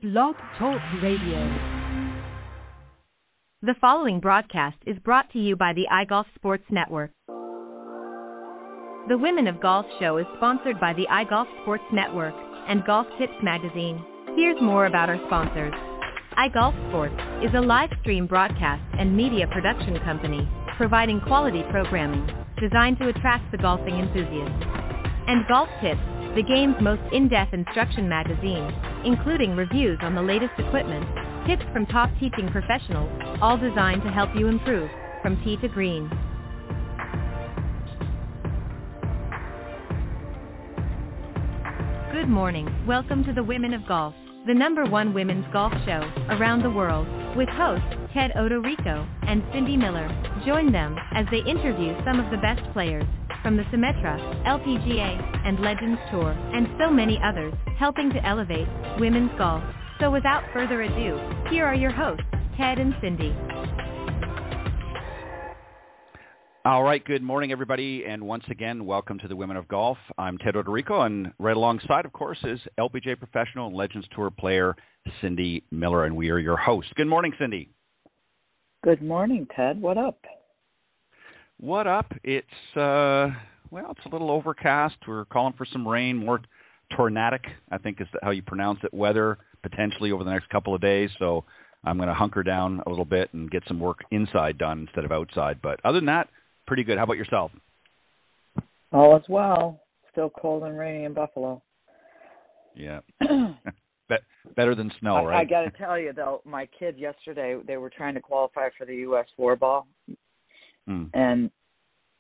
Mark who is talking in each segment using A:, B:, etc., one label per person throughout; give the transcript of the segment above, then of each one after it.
A: Blog Talk Radio. The following broadcast is brought to you by the iGolf Sports Network. The Women of Golf show is sponsored by the iGolf Sports Network and Golf Tips magazine. Here's more about our sponsors. iGolf Sports is a live stream broadcast and media production company providing quality programming designed to attract the golfing enthusiast. And Golf Tips, the game's most in-depth instruction magazine, including reviews on the latest equipment, tips from top teaching professionals, all designed to help you improve from tee to green. Good morning. Welcome to the Women of Golf, the #1 women's golf show around the world, with hosts Ted Odorico and Cindy Miller. Join them as they interview some of the best players from the Symetra, LPGA, and Legends Tour, and so many others, helping to elevate women's golf. So without further ado, here are your hosts, Ted and Cindy.
B: All right, good morning, everybody, and once again, welcome to the Women of Golf. I'm Ted Odorico, and right alongside, of course, is LPGA professional and Legends Tour player Cindy Miller, and we are your hosts. Good morning, Cindy.
C: Good morning, Ted. What up?
B: What up? It's a little overcast. We're calling for some rain, more tornadic, I think is how you pronounce it, weather, potentially over the next couple of days. So I'm going to hunker down a little bit and get some work inside done instead of outside. But other than that, pretty good. How about yourself?
C: All is well. Still cold and rainy in Buffalo.
B: Yeah. Better than snow, right?
C: I got to tell you, though, my kids yesterday, they were trying to qualify for the U.S. 4-ball. And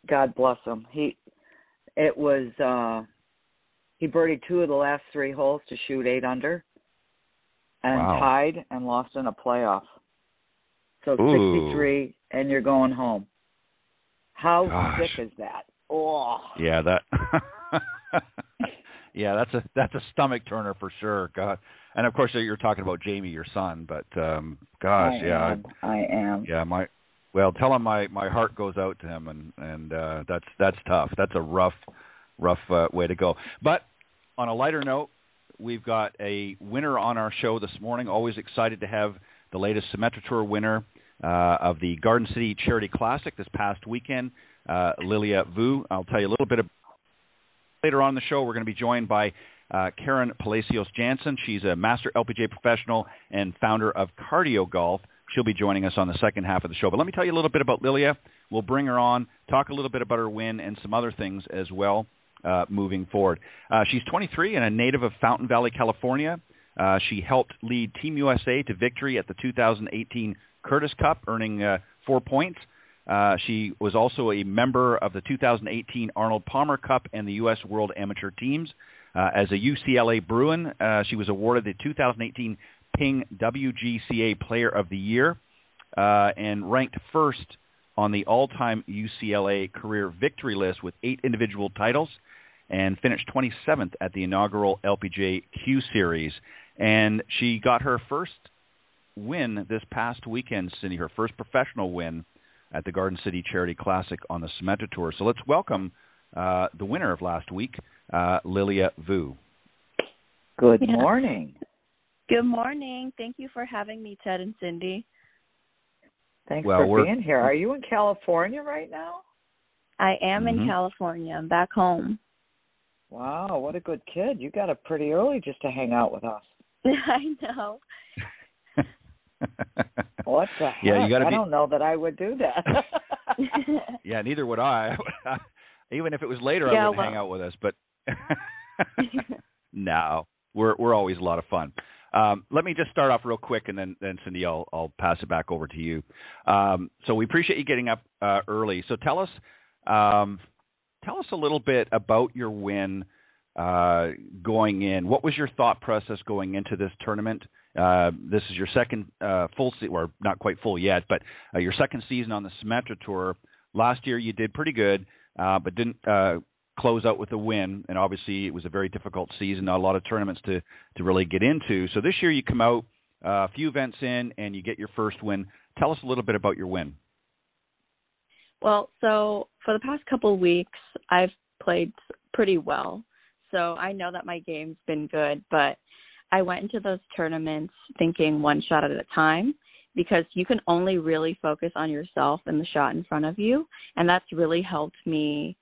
C: God bless him. He birdied 2 of the last 3 holes to shoot 8 under and tied and lost in a playoff. So 63, and you're going home. How sick is that? Oh.
B: Yeah, that's a stomach turner for sure. God. And of course you're talking about Jamie, your son, but
C: I am.
B: Yeah, well, tell him my heart goes out to him, and that's tough. That's a rough way to go. But on a lighter note, we've got a winner on our show this morning. Always excited to have the latest Symetra Tour winner of the Garden City Charity Classic this past weekend, Lilia Vu. I'll tell you a little bit later on in the show. We're going to be joined by Karen Palacios-Jansen. She's a master LPGA professional and founder of CardioGolf. She'll be joining us on the second half of the show. But let me tell you a little bit about Lilia. We'll bring her on, talk a little bit about her win and some other things as well moving forward. She's 23 and a native of Fountain Valley, California. She helped lead Team USA to victory at the 2018 Curtis Cup, earning 4 points. She was also a member of the 2018 Arnold Palmer Cup and the U.S. World Amateur Teams. As a UCLA Bruin, she was awarded the 2018 Ping WGCA Player of the Year and ranked first on the all-time UCLA career victory list with 8 individual titles and finished 27th at the inaugural LPGA Q Series. And she got her first win this past weekend, Cindy, her first professional win at the Garden City Charity Classic on the Symetra Tour. So let's welcome the winner of last week, Lilia Vu.
C: Good morning.
D: Good morning. Thank you for having me, Ted and Cindy.
C: Thanks for being here. Are you in California right now?
D: I am in California. I'm back home.
C: Wow, what a good kid. You got up pretty early just to hang out with us.
D: I know.
C: What the heck?
B: Yeah, I
C: don't know that I would do that.
B: Yeah, neither would I. Even if it was later, I wouldn't hang out with us. But no, we're always a lot of fun. Let me just start off real quick, and then Cindy, I'll pass it back over to you. So we appreciate you getting up early. So tell us a little bit about your win going in. What was your thought process going into this tournament? This is your second full season, or not quite full yet, but your second season on the Symetra Tour. Last year you did pretty good, but didn't close out with a win, and obviously it was a very difficult season, not a lot of tournaments to really get into. So this year you come out a few events in, and you get your first win. Tell us a little bit about your win.
D: Well, so for the past couple of weeks, I've played pretty well. So I know that my game's been good, but I went into those tournaments thinking one shot at a time, because you can only really focus on yourself and the shot in front of you. And that's really helped me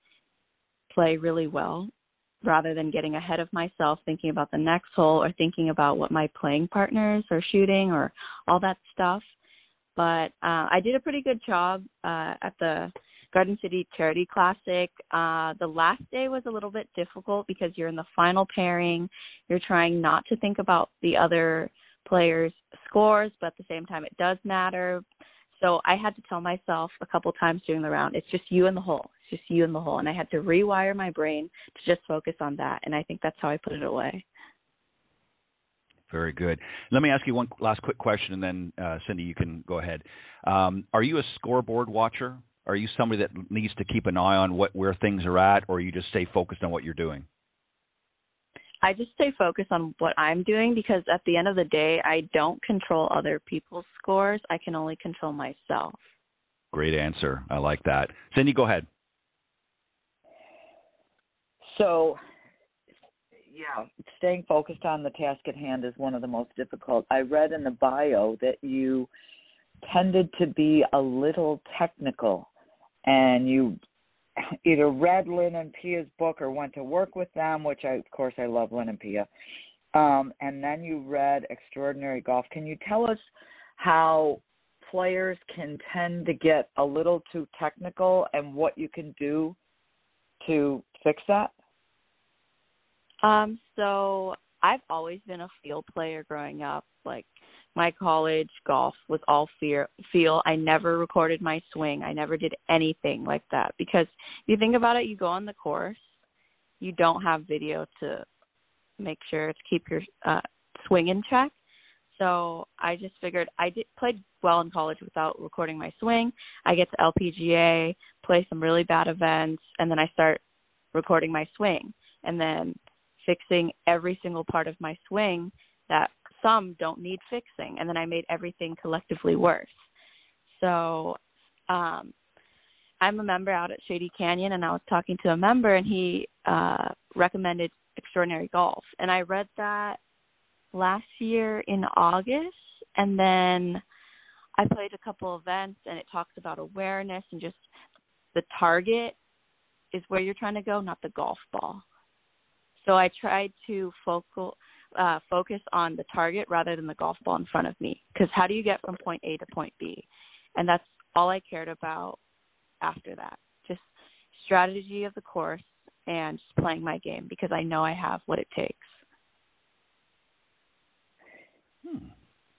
D: play really well, rather than getting ahead of myself, thinking about the next hole or thinking about what my playing partners are shooting or all that stuff. But I did a pretty good job at the Garden City Charity Classic. The last day was a little bit difficult because you're in the final pairing. You're trying not to think about the other players' scores, but at the same time it does matter. So I had to tell myself a couple times during the round, it's just you in the hole. It's just you in the hole. And I had to rewire my brain to just focus on that. And I think that's how I put it away.
B: Very good. Let me ask you one last quick question, and then, Cindy, you can go ahead. Are you a scoreboard watcher? Are you somebody that needs to keep an eye on where things are at, or you just stay focused on what you're doing?
D: I just stay focused on what I'm doing, because at the end of the day, I don't control other people's scores. I can only control myself.
B: Great answer. I like that. Cindy, go ahead.
C: So, yeah, staying focused on the task at hand is one of the most difficult. I read in the bio that you tended to be a little technical, and you either read Lynn and Pia's book or went to work with them, which of course I love Lynn and Pia. And then you read Extraordinary Golf. Can you tell us how players can tend to get a little too technical and what you can do to fix that?
D: So I've always been a field player growing up. Like, my college golf was all feel. I never recorded my swing. I never did anything like that, because if you think about it, you go on the course, you don't have video to make sure to keep your swing in check. So I just figured played well in college without recording my swing. I get to LPGA, play some really bad events, and then I start recording my swing and then fixing every single part of my swing that some don't need fixing, and then I made everything collectively worse. So I'm a member out at Shady Canyon, and I was talking to a member, and he recommended Extraordinary Golf. And I read that last year in August, and then I played a couple events, and it talks about awareness and just the target is where you're trying to go, not the golf ball. So I tried to focus on the target rather than the golf ball in front of me, because how do you get from point A to point B? And that's all I cared about after that, just strategy of the course and just playing my game, because I know I have what it takes.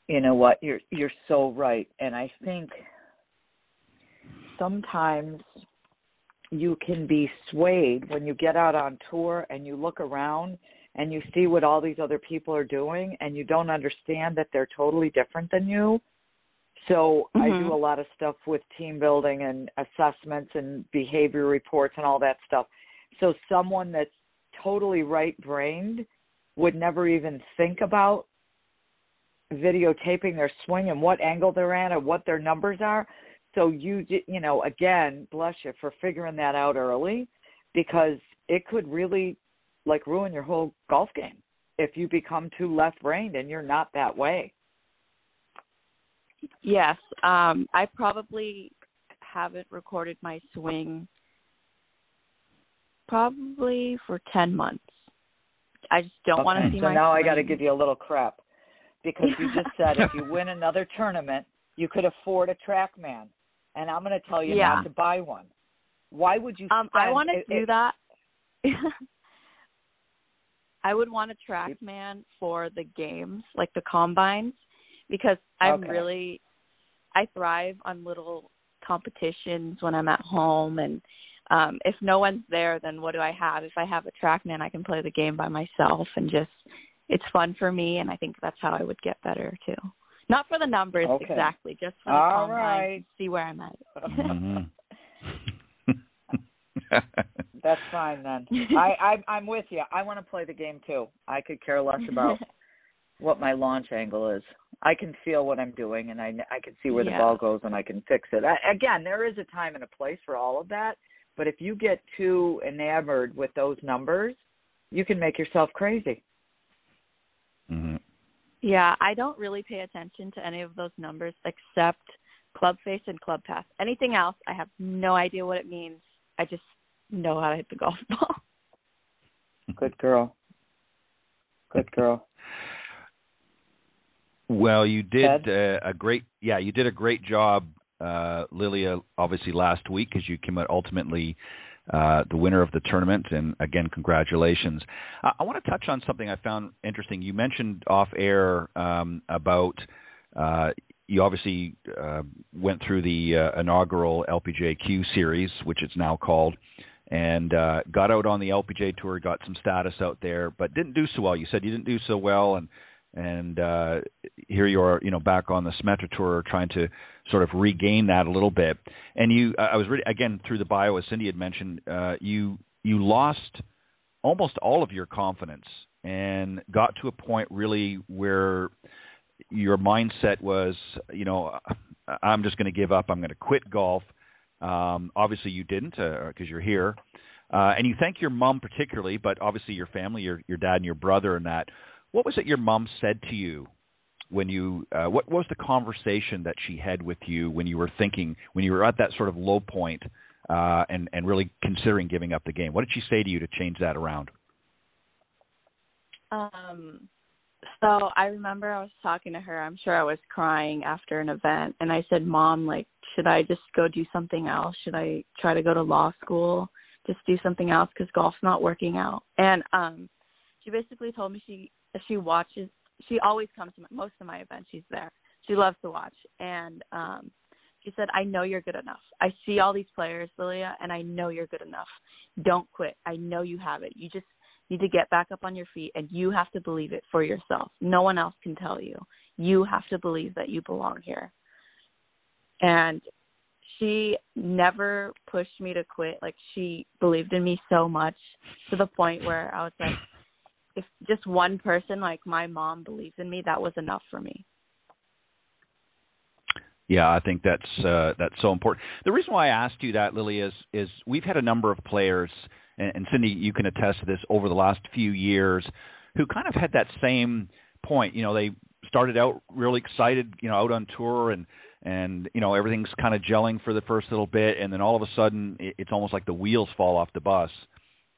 C: You know what? You're so right. And I think sometimes you can be swayed when you get out on tour and you look around and you see what all these other people are doing, and you don't understand that they're totally different than you. So I do a lot of stuff with team building and assessments and behavior reports and all that stuff. So someone that's totally right-brained would never even think about videotaping their swing and what angle they're at or what their numbers are. So again, bless you for figuring that out early, because it could really ruin your whole golf game if you become too left-brained and you're not that way.
D: Yes. I probably haven't recorded my swing probably for 10 months. I just don't want to see my swing. So
C: now I got to give you a little crap, because you just said if you win another tournament, you could afford a TrackMan. And I'm going to tell you not to buy one. Why would you spend...
D: I want to do that. I would want a TrackMan for the games, like the combines, because I thrive on little competitions when I'm at home. And if no one's there, then what do I have? If I have a TrackMan, I can play the game by myself, and it's fun for me. And I think that's how I would get better too. Not for the numbers exactly, just for the combine, see where I'm at.
C: That's fine then. I'm with you. I want to play the game too. I could care less about what my launch angle is. I can feel what I'm doing, and I can see where the ball goes, and I can fix it. Again, there is a time and a place for all of that, but if you get too enamored with those numbers, you can make yourself crazy.
D: Yeah, I don't really pay attention to any of those numbers except club face and club pass. Anything else, I have no idea what it means. I just know how to hit the golf ball.
C: Good girl. Good girl.
B: Well, you did a great job, Lilia, obviously last week, as you came out ultimately the winner of the tournament. And again, congratulations. I want to touch on something I found interesting. You mentioned off air about you obviously went through the inaugural LPGA series, which it's now called, and got out on the LPGA tour, got some status out there, but didn't do so well. You said you didn't do so well, and here you are, back on the Symetra Tour, trying to sort of regain that a little bit. And I was reading again through the bio, as Cindy had mentioned, you lost almost all of your confidence and got to a point really where your mindset was, I'm just going to give up. I'm going to quit golf. Obviously, you didn't because you're here, and you thank your mom particularly, but obviously your family, your dad and your brother, and that. What was it your mom said to you when you? What was the conversation that she had with you when you were at that sort of low point and really considering giving up the game? What did she say to you to change that around?
D: So I remember I was talking to her. I'm sure I was crying after an event, and I said, "Mom, should I just go do something else? Should I try to go to law school? Just do something else because golf's not working out?" And she basically told me she watches. She always comes to most of my events. She's there. She loves to watch. And she said, "I know you're good enough. I see all these players, Lilia, and I know you're good enough. Don't quit. I know you have it. You just need to get back up on your feet, and you have to believe it for yourself. No one else can tell you. You have to believe that you belong here." And she never pushed me to quit. She believed in me so much to the point where I was like, if just one person like my mom believes in me, that was enough for me.
B: Yeah, I think that's so important. The reason why I asked you that, Lily, is we've had a number of players, and Cindy, you can attest to this, over the last few years, who kind of had that same point. They started out really excited, out on tour, and everything's kind of gelling for the first little bit, and then all of a sudden it's almost like the wheels fall off the bus.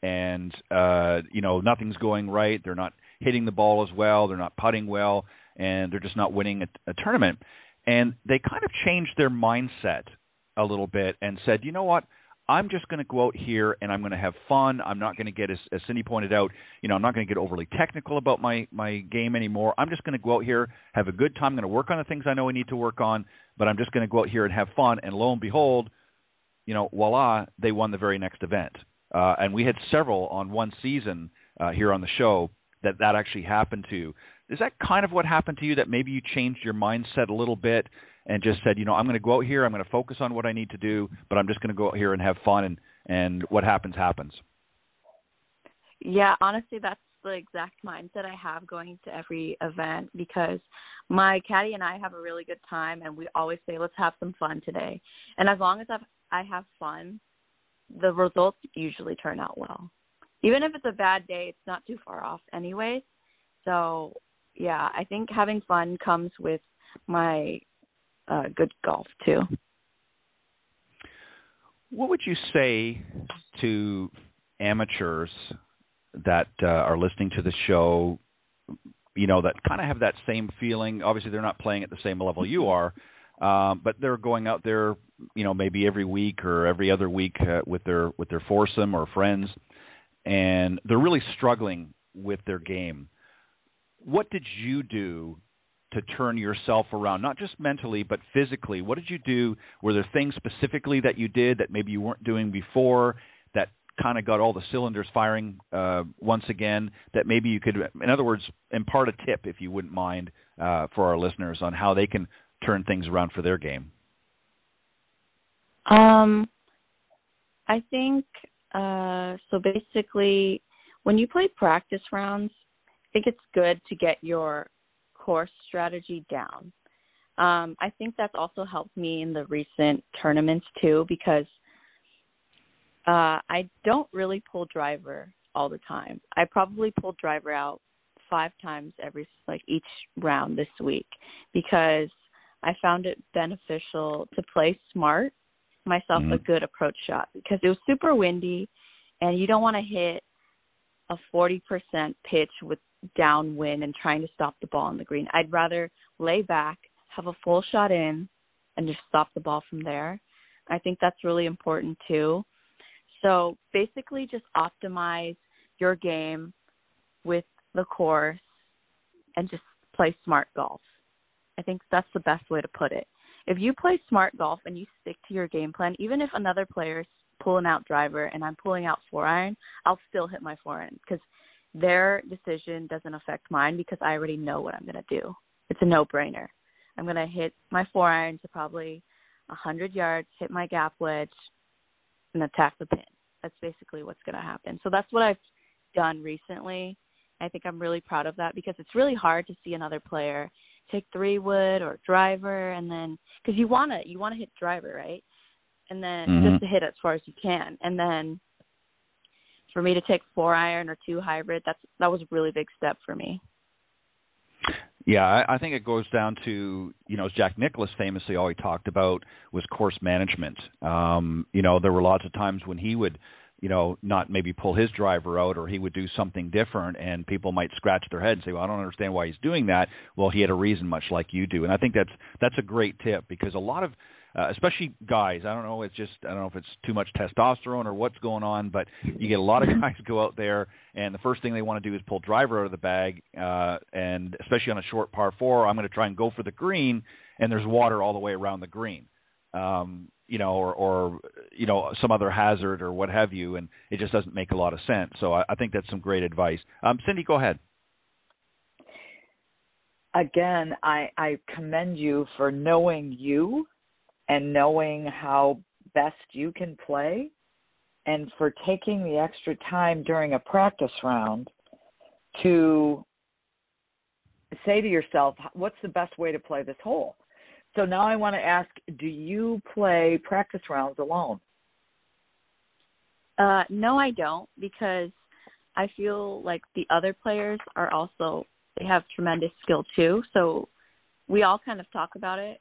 B: And, nothing's going right. They're not hitting the ball as well. They're not putting well, and they're just not winning a tournament. And they kind of changed their mindset a little bit and said, you know what, I'm just going to go out here and I'm going to have fun. I'm not going to get, as Cindy pointed out, I'm not going to get overly technical about my game anymore. I'm just going to go out here, have a good time. I'm going to work on the things I know I need to work on, but I'm just going to go out here and have fun. And lo and behold, voila, they won the very next event. And we had several on one season here on the show that actually happened to. Is that kind of what happened to you, that maybe you changed your mindset a little bit and just said, I'm going to go out here, I'm going to focus on what I need to do, but I'm just going to go out here and have fun, and what happens, happens?
D: Yeah, honestly, that's the exact mindset I have going to every event, because my caddy and I have a really good time, and we always say, let's have some fun today. And as long as I have fun, the results usually turn out well. Even if it's a bad day, it's not too far off anyways. So, yeah, I think having fun comes with my good golf, too.
B: What would you say to amateurs that are listening to the show, that kind of have that same feeling? Obviously, they're not playing at the same level you are, but they're going out there, maybe every week or every other week with their foursome or friends, and they're really struggling with their game. What did you do to turn yourself around, not just mentally, but physically? What did you do? Were there things specifically that you did that maybe you weren't doing before that kind of got all the cylinders firing once again, that maybe you could, in other words, impart a tip, if you wouldn't mind, for our listeners on how they can turn things around for their game?
D: I think, so basically, when you play practice rounds, I think it's good to get your course strategy down. I think that's also helped me in the recent tournaments too, because I don't really pull driver all the time. I probably pull driver out 5 times each round this week, because I found it beneficial to play smart myself a good approach shot, because it was super windy and you don't want to hit a 40% pitch with downwind and trying to stop the ball on the green. I'd rather lay back, have a full shot in, and just stop the ball from there. I think that's really important too. So basically just optimize your game with the course and just play smart golf. I think that's the best way to put it. If you play smart golf and you stick to your game plan, even if another player's pulling out driver and I'm pulling out 4-iron, I'll still hit my 4-iron, because their decision doesn't affect mine, because I already know what I'm going to do. It's a no-brainer. I'm going to hit my 4-iron to probably 100 yards, hit my gap wedge, and attack the pin. That's basically what's going to happen. So that's what I've done recently. I think I'm really proud of that, because it's really hard to see another player take 3-wood or driver, and then because you want to hit driver, right? And then just to hit as far as you can. And then for me to take 4-iron or 2 hybrid, that was a really big step for me.
B: Yeah, I think it goes down to, as Jack Nicklaus famously always talked about, was course management. There were lots of times when he would, not maybe pull his driver out, or he would do something different, and people might scratch their head and say, well, I don't understand why he's doing that. Well, he had a reason, much like you do. And I think that's a great tip, because a lot of, especially guys, I don't know if it's too much testosterone or what's going on, but you get a lot of guys go out there, and the first thing they want to do is pull driver out of the bag, and especially on a short par 4, I'm going to try and go for the green, and there's water all the way around the green. Or some other hazard or what have you, and it just doesn't make a lot of sense. So I think that's some great advice. Cindy, go ahead.
C: Again, I commend you for knowing you and knowing how best you can play, and for taking the extra time during a practice round to say to yourself, what's the best way to play this hole? So now I want to ask, do you play practice rounds alone?
D: No, I don't, because I feel like the other players are also, they have tremendous skill too. So we all kind of talk about it,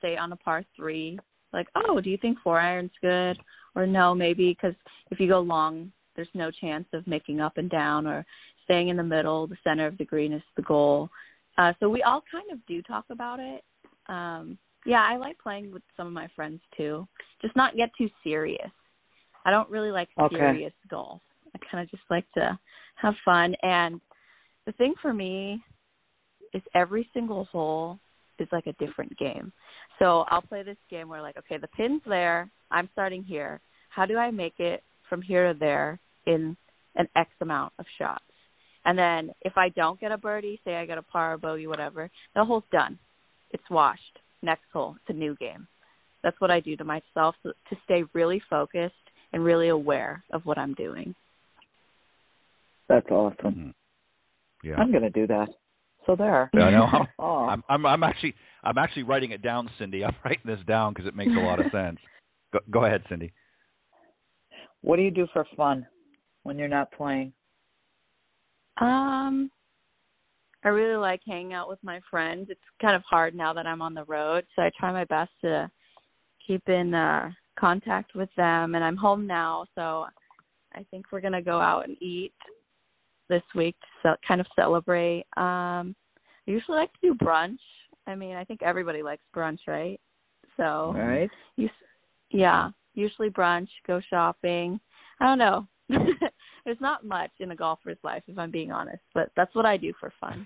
D: say on a par 3, like, oh, do you think 4-iron's good? Or no, maybe, because if you go long, there's no chance of making up and down, or staying in the middle, the center of the green is the goal. So we all kind of do talk about it. I like playing with some of my friends too, just not get too serious. I don't really like serious golf. I kind of just like to have fun. And the thing for me is every single hole is like a different game. So I'll play this game where, like, okay, the pin's there, I'm starting here. How do I make it from here to there in an X amount of shots? And then if I don't get a birdie, say I get a par, a bogey, whatever, the hole's done. It's washed. Next hole, it's a new game. That's what I do to myself, to stay really focused and really aware of what I'm doing.
C: That's awesome.
B: Mm-hmm. Yeah,
C: I'm going to do that. So there.
B: Yeah, I know. I'm actually writing it down, Cindy. I'm writing this down because it makes a lot of sense. Go ahead, Cindy.
C: What do you do for fun when you're not playing?
D: I really like hanging out with my friends. It's kind of hard now that I'm on the road, so I try my best to keep in contact with them. And I'm home now, so I think we're going to go out and eat this week to kind of celebrate. I usually like to do brunch. I mean, I think everybody likes brunch, right? So,
C: right.
D: Usually brunch, go shopping. I don't know. There's not much in a golfer's life, if I'm being honest, but that's what I do for fun.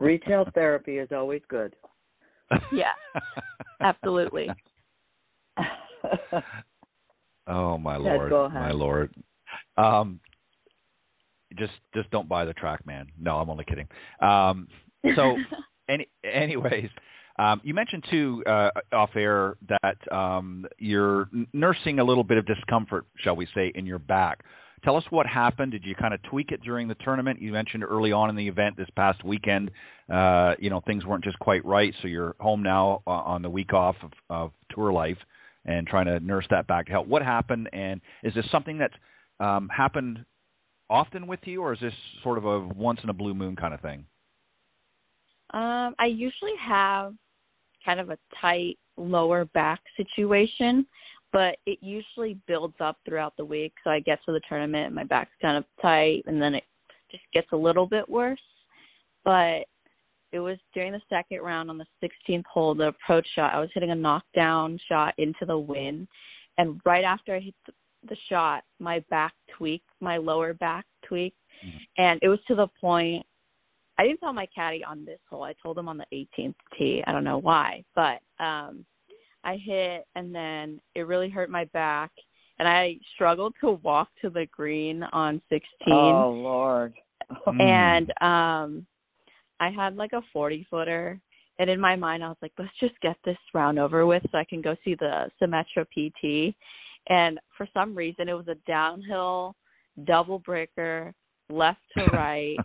C: Retail therapy is always good.
D: Yeah, absolutely.
B: Oh, my Lord. My Lord. Just don't buy the TrackMan. No, I'm only kidding. Anyways, you mentioned too off air that you're nursing a little bit of discomfort, shall we say, in your back. Tell us what happened. Did you kind of tweak it during the tournament? You mentioned early on in the event this past weekend, things weren't just quite right. So you're home now on the week off of tour life and trying to nurse that back to health. What happened? And is this something that happened often with you, or is this sort of a once in a blue moon kind of thing?
D: I usually have kind of a tight lower back situation, but it usually builds up throughout the week. So I get to the tournament and my back's kind of tight, and then it just gets a little bit worse. But it was during the second round on the 16th hole, the approach shot. I was hitting a knockdown shot into the wind, and right after I hit the shot, my back tweaked, my lower back tweaked, and it was to the point. I didn't tell my caddy on this hole. I told him on the 18th tee. I don't know why, but I hit, and then it really hurt my back, and I struggled to walk to the green on 16.
C: Oh, Lord.
D: And I had like a 40-footer, and in my mind I was like, let's just get this round over with so I can go see the Symetra PT. And for some reason it was a downhill double breaker, left to right,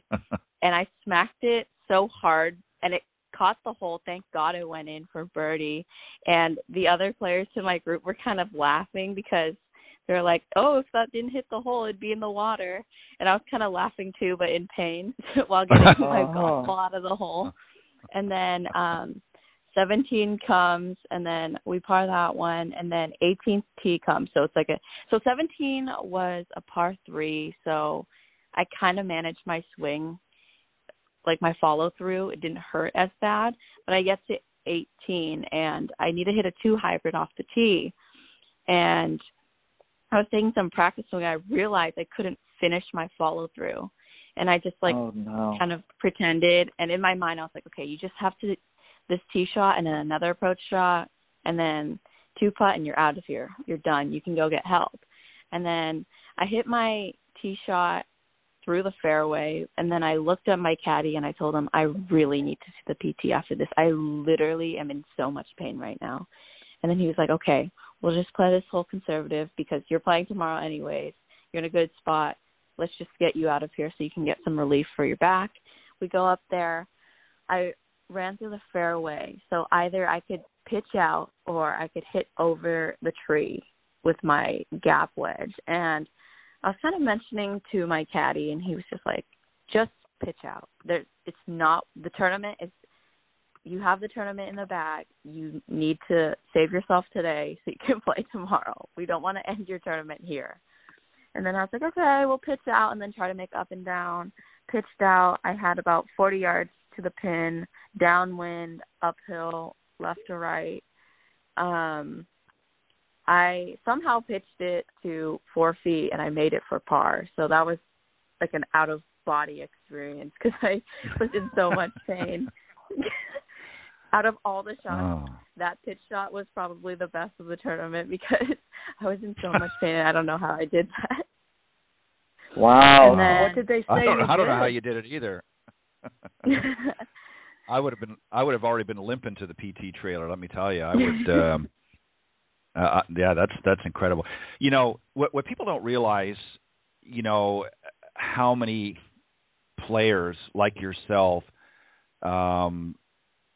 D: and I smacked it so hard, and it caught the hole. Thank God it went in for birdie. And the other players in my group were kind of laughing because they're like, oh, if that didn't hit the hole, it'd be in the water. And I was kind of laughing too, but in pain while getting my golf ball out of the hole. And then 17 comes, and then we par that one, and then 18th tee comes. So it's like so 17 was a par 3, so I kind of managed my swing, like my follow through. It didn't hurt as bad, but I get to 18 and I need to hit a 2 hybrid off the tee. And I was taking some practice swing. I realized I couldn't finish my follow through, and I just kind of pretended. And in my mind, I was like, okay, you just have to this tee shot and then another approach shot and then 2 putt, and you're out of here. You're done. You can go get help. And then I hit my tee shot through the fairway, and then I looked at my caddy and I told him, I really need to see the PT after this. I literally am in so much pain right now. And then he was like, okay, we'll just play this whole conservative because you're playing tomorrow anyways. You're in a good spot. Let's just get you out of here so you can get some relief for your back. We go up there. I ran through the fairway, so either I could pitch out or I could hit over the tree with my gap wedge. And I was kind of mentioning to my caddy, and he was just like, just pitch out. It's not the tournament. You have the tournament in the bag. You need to save yourself today so you can play tomorrow. We don't want to end your tournament here. And then I was like, okay, we'll pitch out and then try to make up and down. Pitched out. I had about 40 yards to the pin, downwind, uphill, left to right. I somehow pitched it to 4 feet, and I made it for par. So that was like an out-of-body experience because I was in so much pain. Out of all the shots, that pitch shot was probably the best of the tournament because I was in so much pain, and I don't know how I did that.
C: Wow.
D: Then,
C: what did they say?
B: I don't know how you did it either. I would have already been limping to the PT trailer. Let me tell you, I would. Yeah, that's incredible. You know what people don't realize. You know how many players like yourself.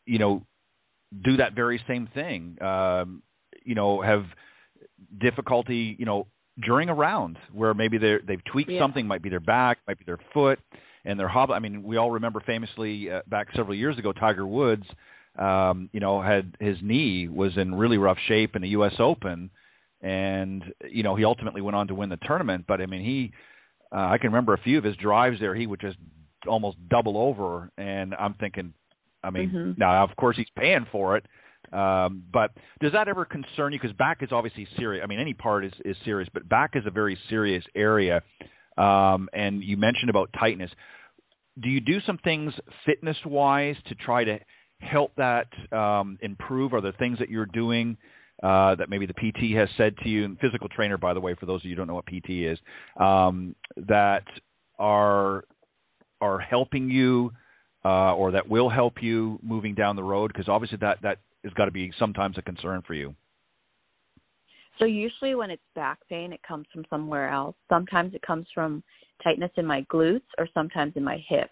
B: You know, do that very same thing. You know, have difficulty. You know, during a round where maybe they've tweaked something, might be their back, might be their foot, and they're hobbling. I mean, we all remember famously back several years ago, Tiger Woods. You know, had his knee was in really rough shape in the U.S. Open, and you know he ultimately went on to win the tournament. But I mean, I can remember a few of his drives there. He would just almost double over, and I'm thinking, I mean, now of course he's paying for it, but does that ever concern you? Because back is obviously serious. I mean, any part is serious, but back is a very serious area. And you mentioned about tightness. Do you do some things fitness-wise to try to help that improve? Are there things that you're doing that maybe the PT has said to you, and physical trainer, by the way, for those of you who don't know what PT is, that are helping you or that will help you moving down the road? Because obviously that has got to be sometimes a concern for you.
D: So usually when it's back pain, it comes from somewhere else. Sometimes it comes from tightness in my glutes or sometimes in my hips.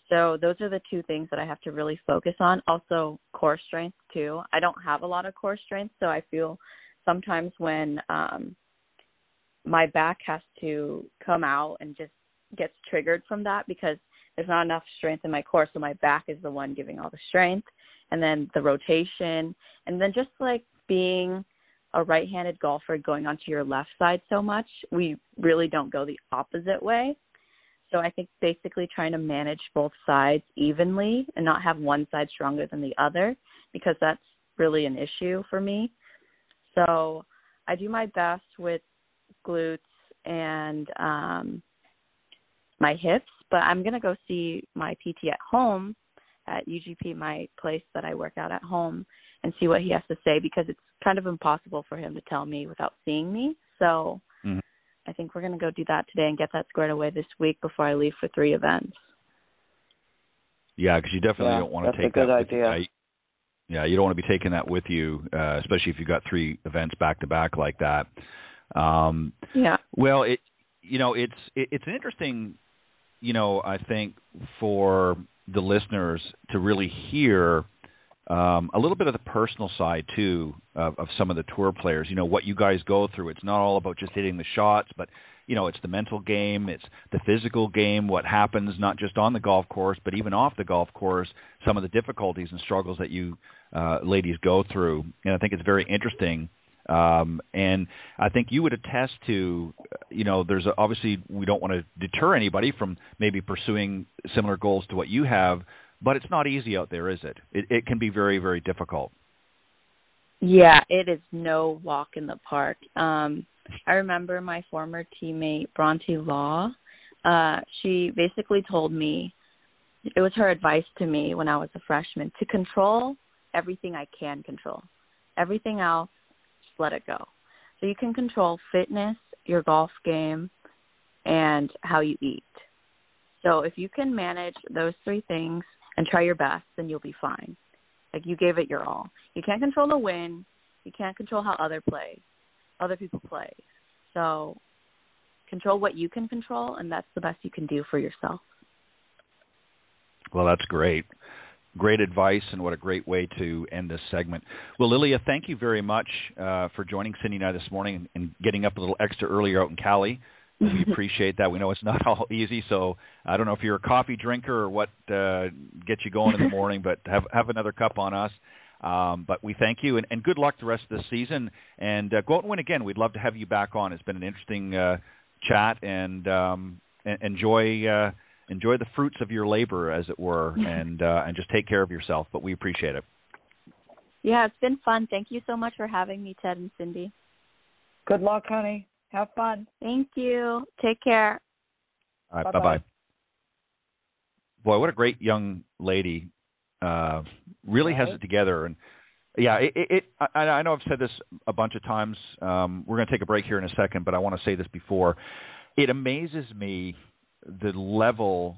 D: So those are the two things that I have to really focus on. Also core strength too. I don't have a lot of core strength, so I feel sometimes when my back has to come out and just gets triggered from that because there's not enough strength in my core, so my back is the one giving all the strength, and then the rotation, and then just like being a right-handed golfer going onto your left side so much, we really don't go the opposite way. So I think basically trying to manage both sides evenly and not have one side stronger than the other, because that's really an issue for me. So I do my best with glutes and my hips, but I'm going to go see my PT at home at UGP, my place that I work out at home, and see what he has to say, because it's kind of impossible for him to tell me without seeing me. So I think we're going to go do that today and get that squared away this week before I leave for 3 events.
B: Yeah, because you definitely don't want to take that with you. Yeah, you don't want to be taking that with you, especially if you've got 3 events back to back like that. Well, it's an interesting, I think for the listeners to really hear a little bit of the personal side too of some of the tour players. What you guys go through. It's not all about just hitting the shots, but it's the mental game, it's the physical game, what happens not just on the golf course, but even off the golf course, some of the difficulties and struggles that you ladies go through. And I think it's very interesting. And I think you would attest to, there's obviously we don't want to deter anybody from maybe pursuing similar goals to what you have, but it's not easy out there, is it? It can be very, very difficult.
D: Yeah, it is no walk in the park. I remember my former teammate, Bronte Law, she basically told me, it was her advice to me when I was a freshman, to control everything I can control. Everything else, just let it go. So you can control fitness, your golf game, and how you eat. So if you can manage those 3 things and try your best, then you'll be fine. Like, you gave it your all. You can't control the win. You can't control how other people play. So control what you can control, and that's the best you can do for yourself.
B: Well, that's great. Great advice, and what a great way to end this segment. Well, Lilia, thank you very much for joining Cindy and I this morning and getting up a little extra earlier out in Cali. We appreciate that. We know it's not all easy, so I don't know if you're a coffee drinker or what gets you going in the morning, but have another cup on us. But we thank you, and good luck the rest of the season. And go out and win again. We'd love to have you back on. It's been an interesting chat, and enjoy the fruits of your labor, as it were, and just take care of yourself. But we appreciate it.
D: Yeah, it's been fun. Thank you so much for having me, Ted and Cindy.
C: Good luck, honey. Have fun.
D: Thank you. Take care.
B: All right, bye-bye. Boy, what a great young lady. Really has it together. And yeah, I know I've said this a bunch of times. We're going to take a break here in a second, but I want to say this before. It amazes me the level,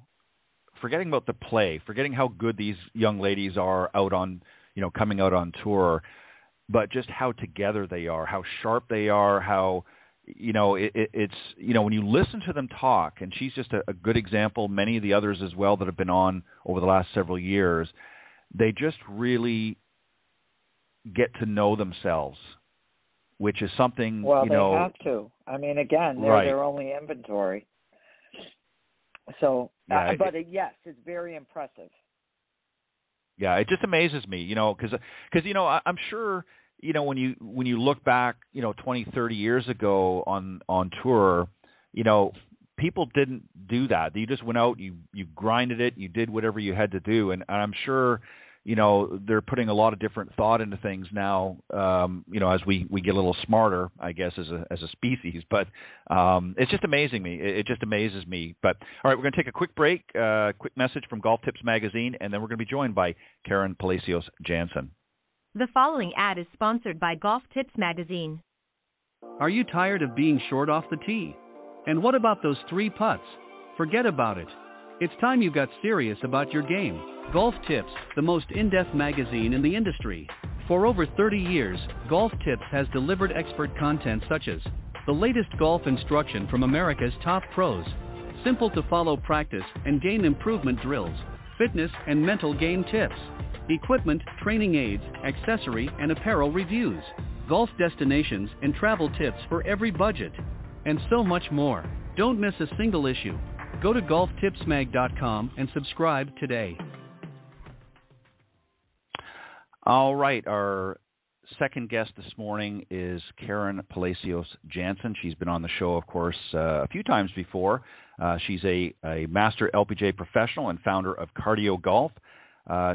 B: forgetting about the play, forgetting how good these young ladies are out on, coming out on tour, but just how together they are, how sharp they are, how, it's, when you listen to them talk, and she's just a good example, many of the others as well that have been on over the last several years, they just really get to know themselves, which is something,
C: well, they have to. I mean, again, they're their only inventory. So,
B: yeah,
C: yes, it's very impressive.
B: Yeah, it just amazes me, because I'm sure, when you look back, 20, 30 years ago on tour, people didn't do that. You just went out, you grinded it, you did whatever you had to do, and I'm sure, they're putting a lot of different thought into things now, as we get a little smarter, I guess, as a species. But it's just amazing me. It just amazes me. But all right, we're going to take a quick break, quick message from Golf Tips Magazine, and then we're going to be joined by Karen Palacios-Jansen.
A: The following ad is sponsored by Golf Tips Magazine.
E: Are you tired of being short off the tee? And what about those 3 putts? Forget about it. It's time you got serious about your game. Golf Tips, the most in-depth magazine in the industry. For over 30 years, Golf Tips has delivered expert content such as the latest golf instruction from America's top pros, simple-to-follow practice and game improvement drills, fitness and mental game tips, equipment, training aids, accessory and apparel reviews, golf destinations and travel tips for every budget, and so much more. Don't miss a single issue. Go to golftipsmag.com and subscribe today.
B: All right, our second guest this morning is Karen Palacios-Jansen. She's been on the show, of course, a few times before. She's a master LPGA professional and founder of CardioGolf.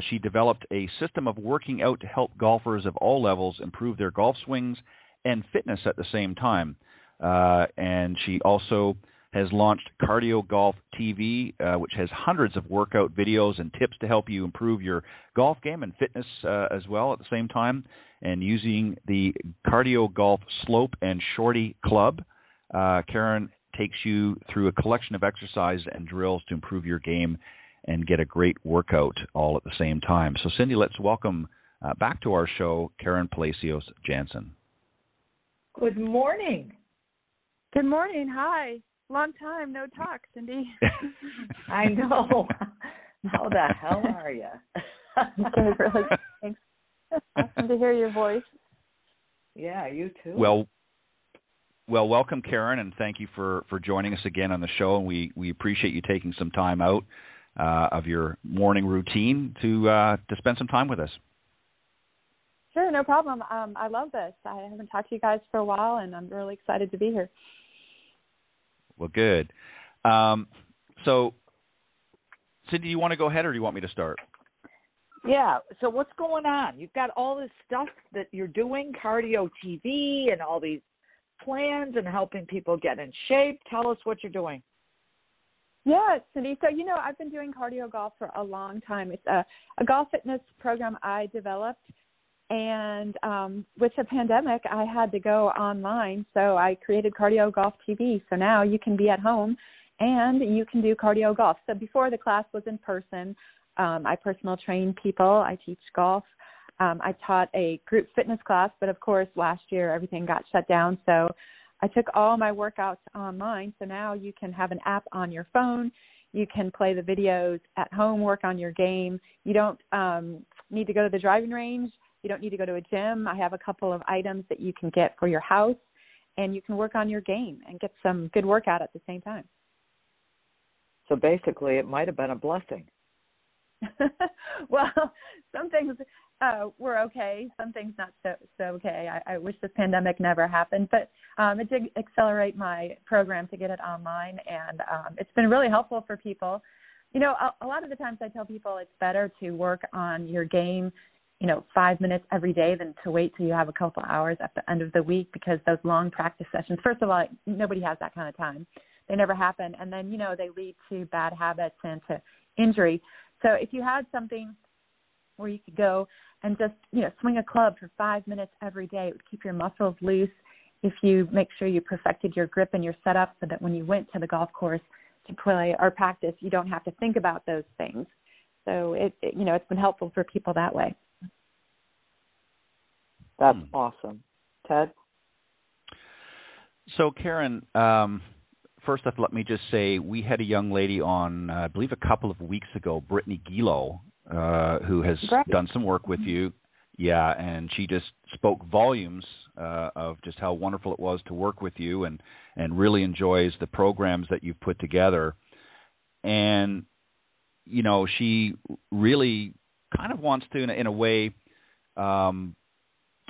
B: She developed a system of working out to help golfers of all levels improve their golf swings and fitness at the same time. And she also has launched CardioGolf TV, which has hundreds of workout videos and tips to help you improve your golf game and fitness as well at the same time. And using the CardioGolf Slope and Shorty Club, Karen takes you through a collection of exercises and drills to improve your game and get a great workout all at the same time. So, Cindy, let's welcome back to our show, Karen Palacios-Jansen.
C: Good morning.
D: Good morning. Hi. Long time no talk, Cindy.
C: I know. How the hell are you?
D: Good, really. Thanks. Awesome to hear your voice.
C: Yeah, you too.
B: Well, welcome, Karen, and thank you for joining us again on the show. And we appreciate you taking some time out of your morning routine to spend some time with us.
D: Sure, no problem. I love this. I haven't talked to you guys for a while, and I'm really excited to be here.
B: Well, good. So, Cindy, do you want to go ahead or do you want me to start?
C: Yeah, so what's going on? You've got all this stuff that you're doing, cardio TV and all these plans and helping people get in shape. Tell us what you're doing.
D: Yeah, Cindy. So, I've been doing CardioGolf for a long time. It's a golf fitness program I developed. And with the pandemic, I had to go online, so I created CardioGolf TV. So now you can be at home and you can do cardio golf. So before, the class was in person. I personal train people. I teach golf. I taught a group fitness class, but of course last year everything got shut down. So I took all my workouts online. So now you can have an app on your phone. You can play the videos at home, work on your game. You don't need to go to the driving range. You don't need to go to a gym. I have a couple of items that you can get for your house, and you can work on your game and get some good workout at the same time.
C: So basically, it might have been a blessing.
D: Well, some things were okay. Some things not so okay. I wish this pandemic never happened, but it did accelerate my program to get it online, and it's been really helpful for people. A lot of the times I tell people it's better to work on your game 5 minutes every day than to wait till you have a couple hours at the end of the week, because those long practice sessions, first of all, nobody has that kind of time. They never happen. And then, they lead to bad habits and to injury. So if you had something where you could go and just, swing a club for 5 minutes every day, it would keep your muscles loose. If you make sure you perfected your grip and your setup so that when you went to the golf course to play or practice, you don't have to think about those things. So it's been helpful for people that way.
C: That's awesome. Ted?
B: So, Karen, first off, let me just say we had a young lady on, I believe a couple of weeks ago, Brittany Gilo, who has done some work with you. Yeah, and she just spoke volumes of just how wonderful it was to work with you and really enjoys the programs that you've put together. And, she really kind of wants to, in a way,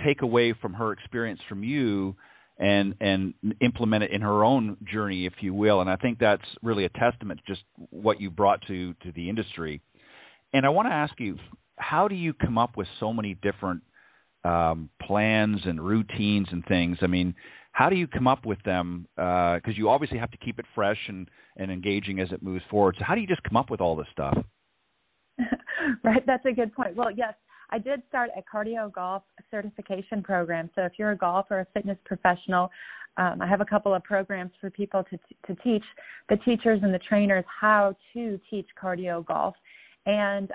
B: take away from her experience from you and implement it in her own journey, if you will. And I think that's really a testament to just what you brought to the industry. And I want to ask you, how do you come up with so many different plans and routines and things? I mean, how do you come up with them? Because you obviously have to keep it fresh and engaging as it moves forward. So how do you just come up with all this stuff?
D: Right, that's a good point. Well, yes, I did start a CardioGolf certification program. So if you're a golfer or a fitness professional, I have a couple of programs for people to teach the teachers and the trainers how to teach CardioGolf. And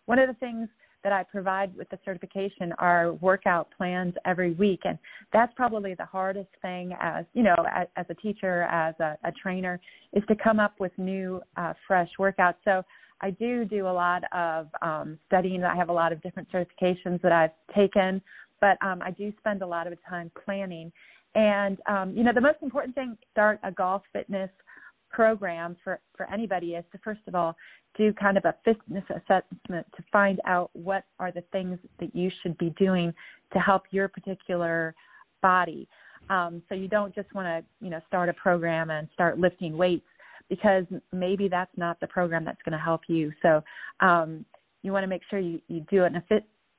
D: one of the things that I provide with the certification are workout plans every week. And that's probably the hardest thing as a teacher, as a trainer, is to come up with new, fresh workouts. So I do a lot of studying. I have a lot of different certifications that I've taken, but I do spend a lot of time planning. And, the most important thing, start a golf fitness
F: program for anybody is to, first of all, do kind of a fitness assessment to find out what are the things that you should be doing to help your particular body. So you don't just want to, start a program and start lifting weights, because maybe that's not the program that's going to help you. So you want to make sure you do a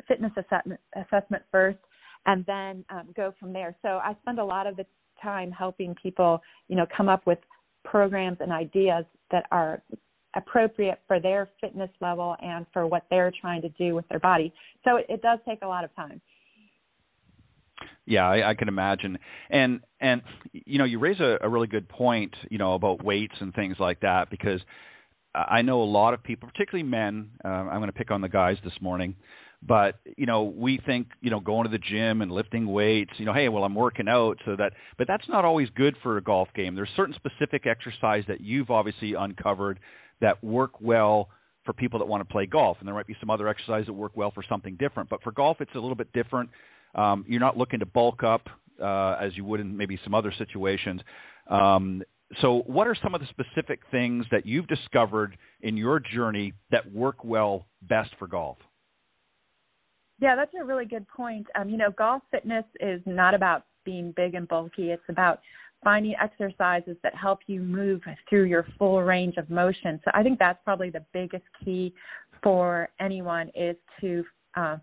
F: fitness assessment first, and then go from there. So I spend a lot of the time helping people, come up with programs and ideas that are appropriate for their fitness level and for what they're trying to do with their body. So it does take a lot of time.
B: Yeah, I can imagine. And you raise a really good point, about weights and things like that, because I know a lot of people, particularly men, I'm going to pick on the guys this morning, but, we think, going to the gym and lifting weights, hey, well, I'm working out but that's not always good for a golf game. There's certain specific exercise that you've obviously uncovered that work well for people that want to play golf. And there might be some other exercises that work well for something different. But for golf, it's a little bit different. You're not looking to bulk up as you would in maybe some other situations. So what are some of the specific things that you've discovered in your journey that work well best for golf?
F: Yeah, that's a really good point. Golf fitness is not about being big and bulky. It's about finding exercises that help you move through your full range of motion. So I think that's probably the biggest key for anyone, is to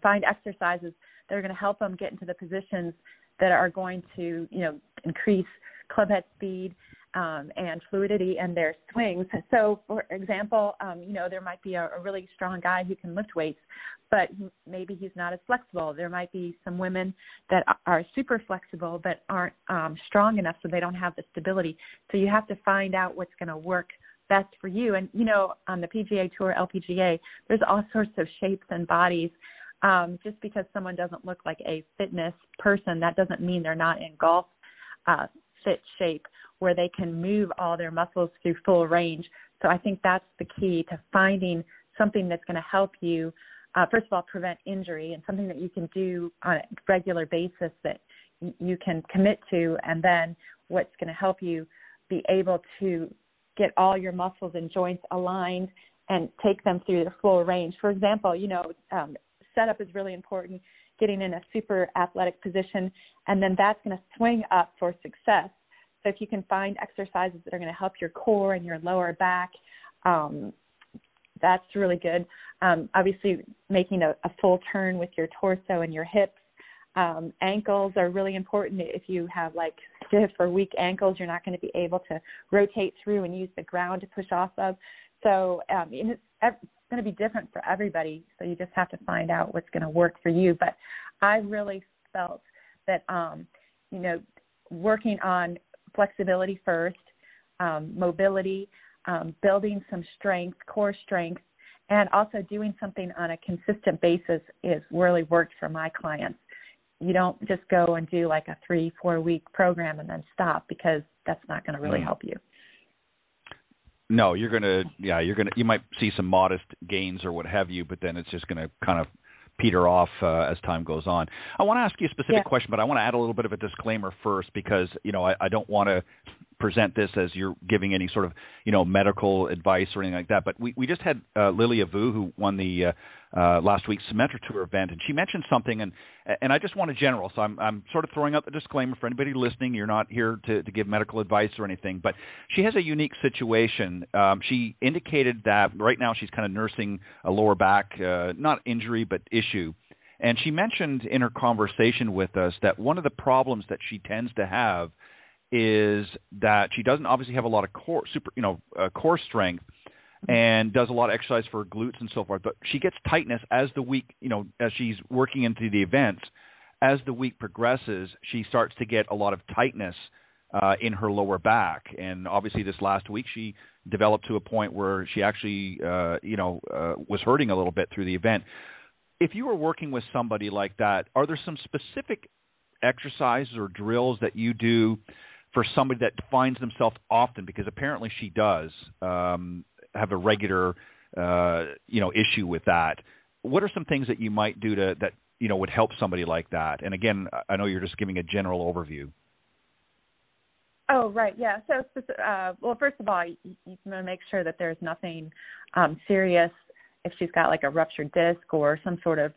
F: find exercises that are going to help them get into the positions that are going to, increase clubhead speed and fluidity in their swings. So, for example, there might be a really strong guy who can lift weights, but maybe he's not as flexible. There might be some women that are super flexible but aren't strong enough, so they don't have the stability. So you have to find out what's going to work best for you. And, on the PGA Tour, LPGA, there's all sorts of shapes and bodies. Just because someone doesn't look like a fitness person, that doesn't mean they're not in golf fit shape, where they can move all their muscles through full range. So I think that's the key to finding something that's going to help you, first of all, prevent injury, and something that you can do on a regular basis that you can commit to, and then what's going to help you be able to get all your muscles and joints aligned and take them through their full range. For example, setup is really important, getting in a super athletic position, and then that's going to swing up for success. So if you can find exercises that are going to help your core and your lower back, that's really good. Obviously, making a full turn with your torso and your hips. Ankles are really important. If you have stiff or weak ankles, you're not going to be able to rotate through and use the ground to push off of. So it's going to be different for everybody, so you just have to find out what's going to work for you. But I really felt that, working on flexibility first, mobility, building some strength, core strength, and also doing something on a consistent basis is really worked for my clients. You don't just go and do a 3-4 week program and then stop, because that's not going to really help you.
B: No, you might see some modest gains or what have you, but then it's just going to kind of peter off as time goes on. I want to ask you a specific question, but I want to add a little bit of a disclaimer first, because, I don't want to present this as you're giving any sort of, medical advice or anything like that. But we just had Lilia, who won the last week's Symetra Tour event, and she mentioned something, and I just want a general. So I'm sort of throwing out the disclaimer for anybody listening. You're not here to give medical advice or anything, but she has a unique situation. She indicated that right now she's kind of nursing a lower back, not injury, but issue. And she mentioned in her conversation with us that one of the problems that she tends to have is that she doesn't obviously have a lot of core strength, and does a lot of exercise for her glutes and so forth. But she gets tightness as the week, as she's working into the events. As the week progresses, she starts to get a lot of tightness in her lower back. And obviously this last week she developed to a point where she actually, was hurting a little bit through the event. If you were working with somebody like that, are there some specific exercises or drills that you do for somebody that finds themselves often? Because apparently she does have a regular, issue with that. What are some things that you might do that would help somebody like that? And again, I know you're just giving a general overview.
F: Oh, right. Yeah. So, well, first of all, you want to make sure that there's nothing serious. If she's got like a ruptured disc or some sort of,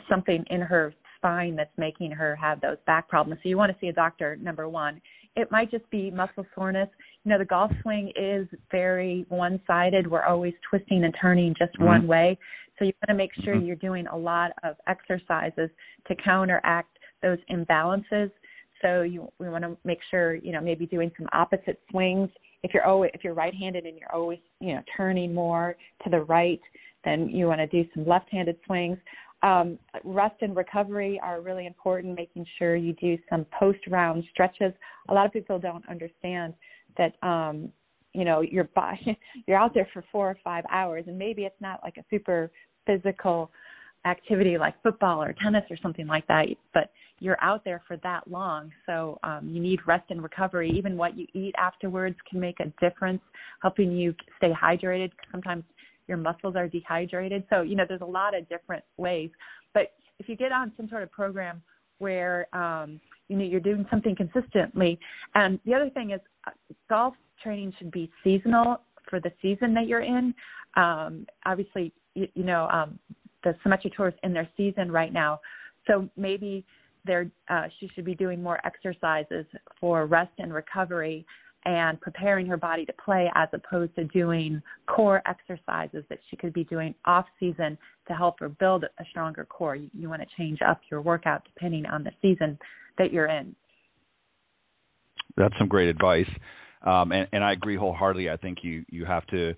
F: something in her spine that's making her have those back problems. So you want to see a doctor, number one. It might just be muscle soreness. The golf swing is very one-sided. We're always twisting and turning just one way. So you want to make sure you're doing a lot of exercises to counteract those imbalances. So we want to make sure, maybe doing some opposite swings. If you're right-handed and you're always, turning more to the right, then you want to do some left-handed swings. Rest and recovery are really important, making sure you do some post-round stretches. A lot of people don't understand that, you're out there for 4 or 5 hours, and maybe it's not like a super physical activity like football or tennis or something like that, but you're out there for that long. So you need rest and recovery. Even what you eat afterwards can make a difference, helping you stay hydrated. Sometimes your muscles are dehydrated. So, there's a lot of different ways. But if you get on some sort of program where, you're doing something consistently, and the other thing is golf training should be seasonal for the season that you're in. Obviously, the Symetra Tour is in their season right now. So maybe she should be doing more exercises for rest and recovery and preparing her body to play, as opposed to doing core exercises that she could be doing off season to help her build a stronger core. You want to change up your workout depending on the season that you're in.
B: That's some great advice. And I agree wholeheartedly. I think you have to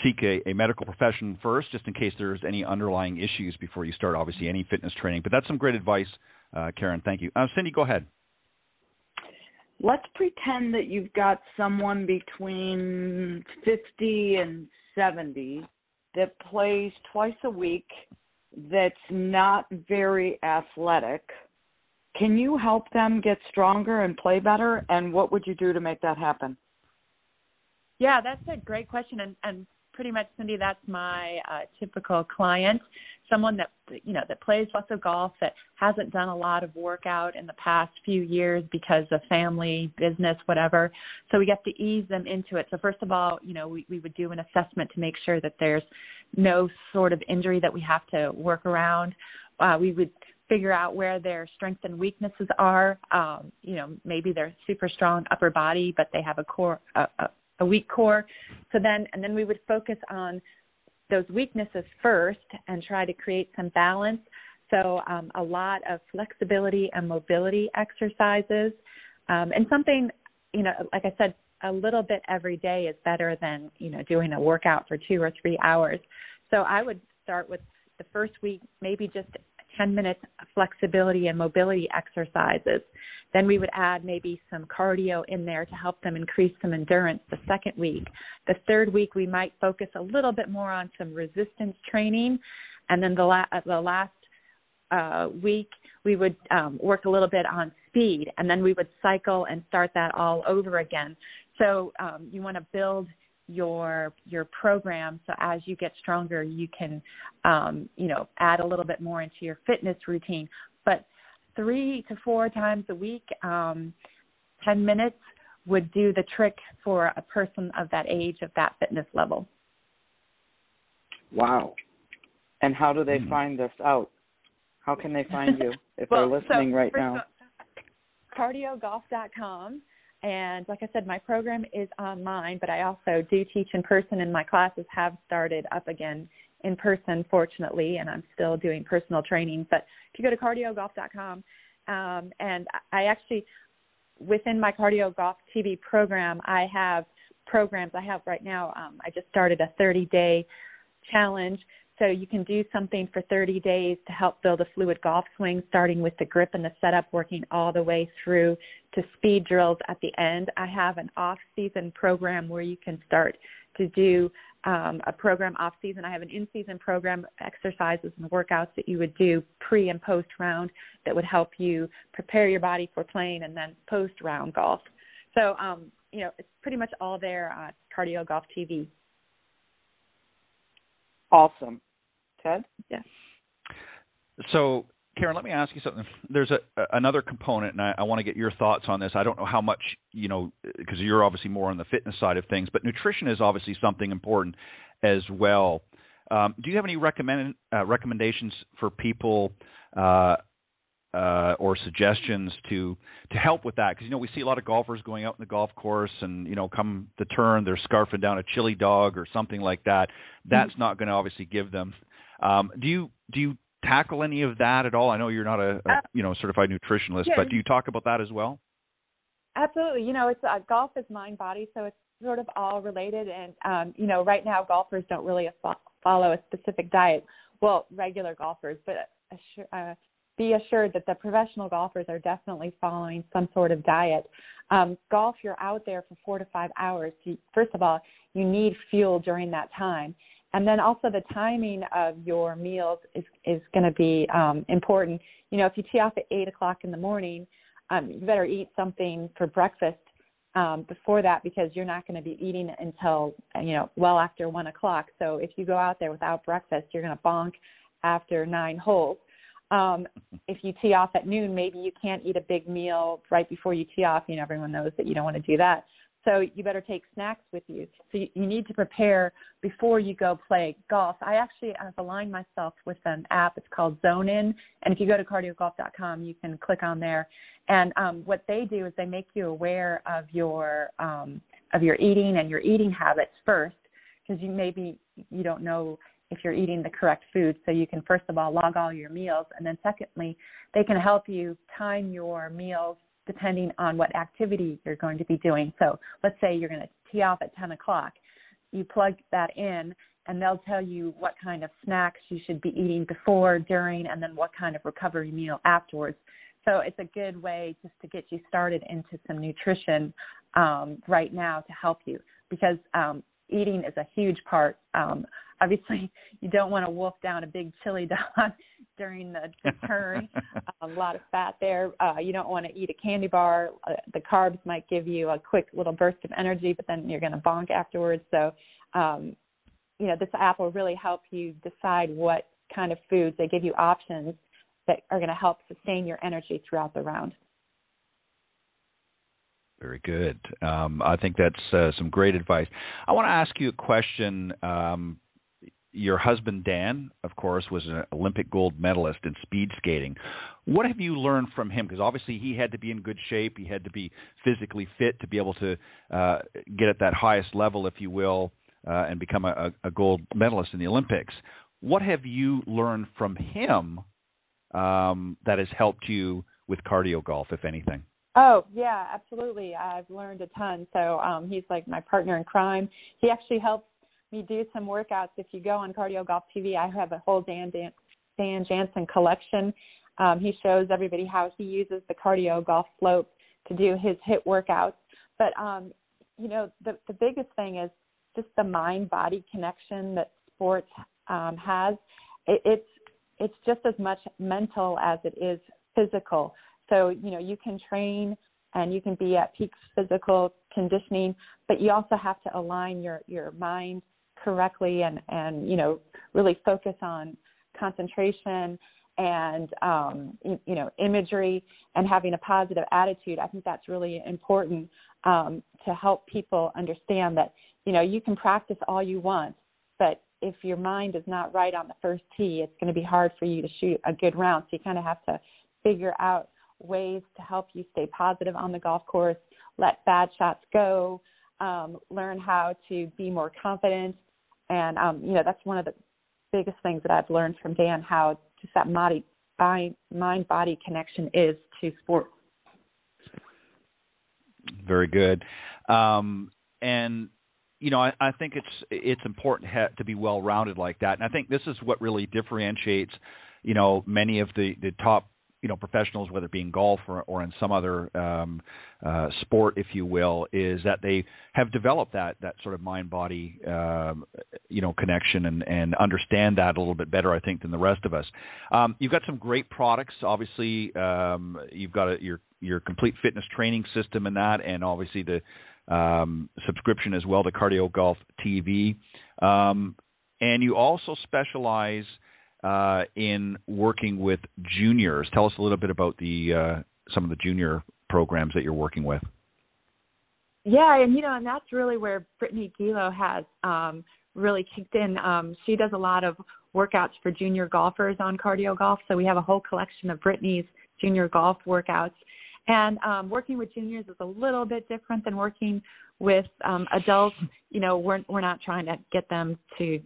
B: seek a medical profession first, just in case there's any underlying issues before you start, obviously, any fitness training. But that's some great advice, Karen. Thank you. Cindy, go ahead.
C: Let's pretend that you've got someone between 50 and 70 that plays twice a week, that's not very athletic. Can you help them get stronger and play better? And what would you do to make that happen?
F: Yeah, that's a great question. And pretty much, Cindy, that's my typical client, someone that plays lots of golf, that hasn't done a lot of workout in the past few years because of family, business, whatever. So we have to ease them into it. So first of all, we would do an assessment to make sure that there's no sort of injury that we have to work around. We would figure out where their strengths and weaknesses are. Maybe they're super strong upper body, but they have a weak core. So then we would focus on those weaknesses first and try to create some balance. So a lot of flexibility and mobility exercises, and something, like I said, a little bit every day is better than, doing a workout for 2 or 3 hours. So I would start with the first week, maybe just 10 minutes flexibility and mobility exercises. Then we would add maybe some cardio in there to help them increase some endurance the second week. The third week, we might focus a little bit more on some resistance training. And then the last week, we would work a little bit on speed. And then we would cycle and start that all over again. So you want to build your program, so as you get stronger, you can, add a little bit more into your fitness routine. But 3 to 4 times a week, 10 minutes would do the trick for a person of that age, of that fitness level.
C: Wow. And how do they find this out? How can they find you if they're listening right now?
F: CardioGolf.com. And like I said, my program is online, but I also do teach in person, and my classes have started up again in person, fortunately, and I'm still doing personal training. But if you go to CardioGolf.com, and I actually, within my Cardio Golf TV program, I have programs. I have right now, I just started a 30-day challenge. So you can do something for 30 days to help build a fluid golf swing, starting with the grip and the setup, working all the way through to speed drills at the end. I have an off-season program where you can start to do a program off-season. I have an in-season program, exercises and workouts that you would do pre- and post-round that would help you prepare your body for playing and then post-round golf. So, it's pretty much all there on Cardio Golf TV.
C: Awesome. Ted?
F: Yeah.
B: So, Karen, let me ask you something. There's another component, and I want to get your thoughts on this. I don't know how much, because you're obviously more on the fitness side of things, but nutrition is obviously something important as well. Do you have any recommendations for people or suggestions to help with that? Because, we see a lot of golfers going out in the golf course and, come the turn, they're scarfing down a chili dog or something like that. That's not going to obviously give them. Do you tackle any of that at all? I know you're not a certified nutritionist, but do you talk about that as well?
F: Absolutely. It's golf is mind body, so it's sort of all related. And right now golfers don't really follow a specific diet. Well, regular golfers, but be assured that the professional golfers are definitely following some sort of diet. Golf, you're out there for 4 to 5 hours. First of all, you need fuel during that time. And then also the timing of your meals is going to be important. If you tee off at 8 o'clock in the morning, you better eat something for breakfast before that, because you're not going to be eating until, well after 1 o'clock. So if you go out there without breakfast, you're going to bonk after 9 holes. If you tee off at noon, maybe you can't eat a big meal right before you tee off. Everyone knows that you don't want to do that. So you better take snacks with you. So you need to prepare before you go play golf. I've aligned myself with an app. It's called Zone In. And if you go to CardioGolf.com, you can click on there. And what they do is they make you aware of your eating and your eating habits first, because you don't know if you're eating the correct food. So you can, first of all, log all your meals. And then secondly, they can help you time your meals depending on what activity you're going to be doing. So let's say you're going to tee off at 10 o'clock. You plug that in, and they'll tell you what kind of snacks you should be eating before, during, and then what kind of recovery meal afterwards. So it's a good way just to get you started into some nutrition right now to help you, because eating is a huge part. Obviously, you don't want to wolf down a big chili dog during the turn. A lot of fat there. You don't want to eat a candy bar. The carbs might give you a quick little burst of energy, but then you're going to bonk afterwards. So, this app will really help you decide what kind of foods. They give you options that are going to help sustain your energy throughout the round.
B: Very good. I think that's some great advice. I want to ask you a question. Your husband, Dan, of course, was an Olympic gold medalist in speed skating. What have you learned from him? Because obviously he had to be in good shape. He had to be physically fit to be able to get at that highest level, if you will, and become a gold medalist in the Olympics. What have you learned from him that has helped you with CardioGolf, if anything?
F: Oh, yeah, absolutely. I've learned a ton. So he's like my partner in crime. He actually helps me do some workouts. If you go on CardioGolf TV, I have a whole Dan Jansen collection. He shows everybody how he uses the CardioGolf slope to do his HIIT workouts. But, the biggest thing is just the mind-body connection that sports has. It's just as much mental as it is physical. So, you can train and you can be at peak physical conditioning, but you also have to align your mind correctly and really focus on concentration and, imagery and having a positive attitude. I think that's really important to help people understand that, you can practice all you want, but if your mind is not right on the first tee, it's going to be hard for you to shoot a good round. So you kind of have to figure out ways to help you stay positive on the golf course, let bad shots go, learn how to be more confident. And, that's one of the biggest things that I've learned from Dan, how just that mind-body connection is to sport.
B: Very good. I think it's important to be well-rounded like that. And I think this is what really differentiates, many of the top professionals, whether it be in golf or in some other sport, if you will, is that they have developed that sort of mind-body, connection and understand that a little bit better, I think, than the rest of us. You've got some great products. Obviously, you've got your complete fitness training system in that, and obviously the subscription as well, the CardioGolf TV. And you also specialize in working with juniors. Tell us a little bit about the some of the junior programs that you're working with.
F: Yeah, and that's really where Brittany Gilo has really kicked in. She does a lot of workouts for junior golfers on CardioGolf, so we have a whole collection of Brittany's junior golf workouts. And working with juniors is a little bit different than working with adults. We're not trying to get them to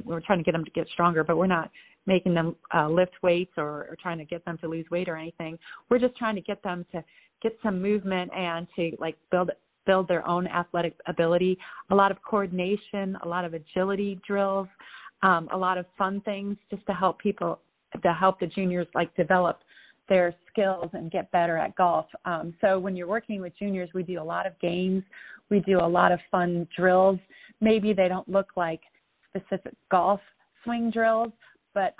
F: we're trying to get them to get stronger, but we're not making them lift weights or trying to get them to lose weight or anything. We're just trying to get them to get some movement and to build their own athletic ability. A lot of coordination, a lot of agility drills, a lot of fun things just to help the juniors develop their skills and get better at golf. So when you're working with juniors, we do a lot of games. We do a lot of fun drills. Maybe they don't look like specific golf swing drills, but